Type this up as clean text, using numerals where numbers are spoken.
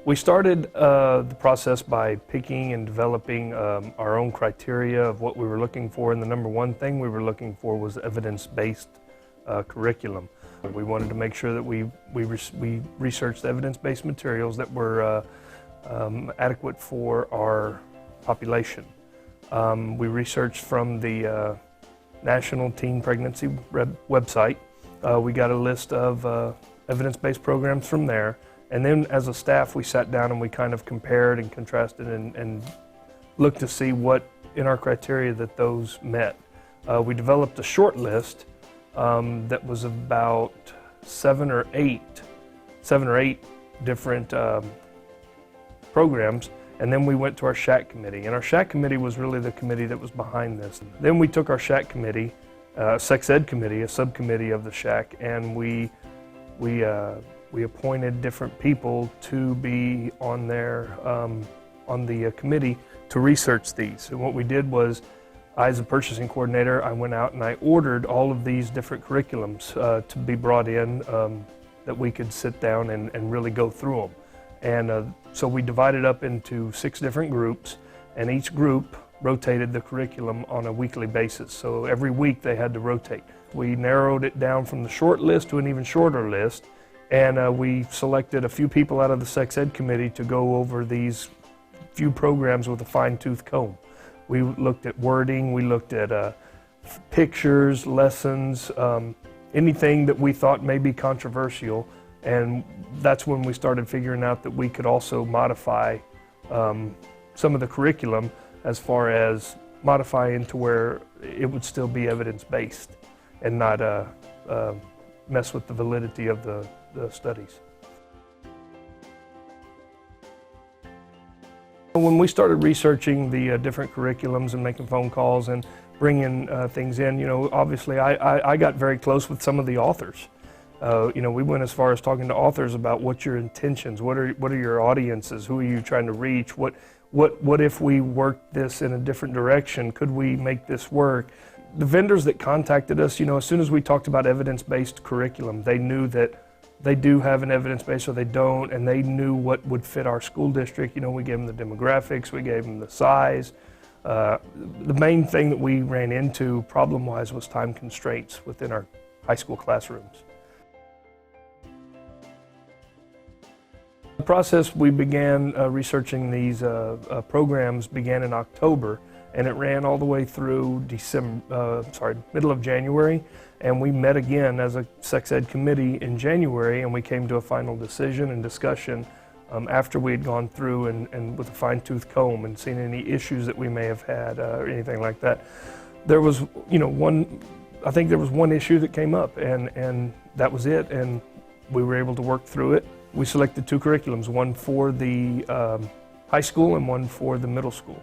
We started the process by picking and developing our own criteria of what we were looking for, and the number one thing we were looking for was evidence-based curriculum. We wanted to make sure that we researched evidence-based materials that were adequate for our population. We researched from the National Teen Pregnancy website. We got a list of evidence-based programs from there. And then as a staff, we sat down and we kind of compared and contrasted and looked to see what in our criteria that those met. We developed a short list that was about seven or eight different programs. And then we went to our SHAC committee. And our SHAC committee was really the committee that was behind this. Then we took our SHAC committee, sex ed committee, a subcommittee of the SHAC, and we appointed different people to be on there, on the committee to research these. And what we did was, I as a purchasing coordinator, I went out and I ordered all of these different curriculums to be brought in that we could sit down and really go through them. And so we divided up into 6 different groups, and each group rotated the curriculum on a weekly basis. So every week they had to rotate. We narrowed it down from the short list to an even shorter list. And we selected a few people out of the sex ed committee to go over these few programs with a fine-tooth comb. We looked at wording, we looked at pictures, lessons, anything that we thought may be controversial. And that's when we started figuring out that we could also modify some of the curriculum as far as modifying to where it would still be evidence-based and not mess with the validity of the studies. When we started researching the different curriculums and making phone calls and bringing things in, you know, obviously I got very close with some of the authors. You know, we went as far as talking to authors about what's your intentions, what are your audiences, who are you trying to reach, what if we worked this in a different direction, could we make this work? The vendors that contacted us, you know, as soon as we talked about evidence-based curriculum, they knew that they do have an evidence-based or they don't, and they knew what would fit our school district. You know, we gave them the demographics, we gave them the size. The main thing that we ran into problem-wise was time constraints within our high school classrooms. The process we began researching these programs began in October, and it ran all the way through middle of January, and we met again as a sex ed committee in January, and we came to a final decision and discussion after we had gone through and with a fine-tooth comb and seen any issues that we may have had or anything like that. There was, you know, I think there was one issue that came up, and that was it, and we were able to work through it. We selected 2 curriculums, one for the high school and one for the middle school.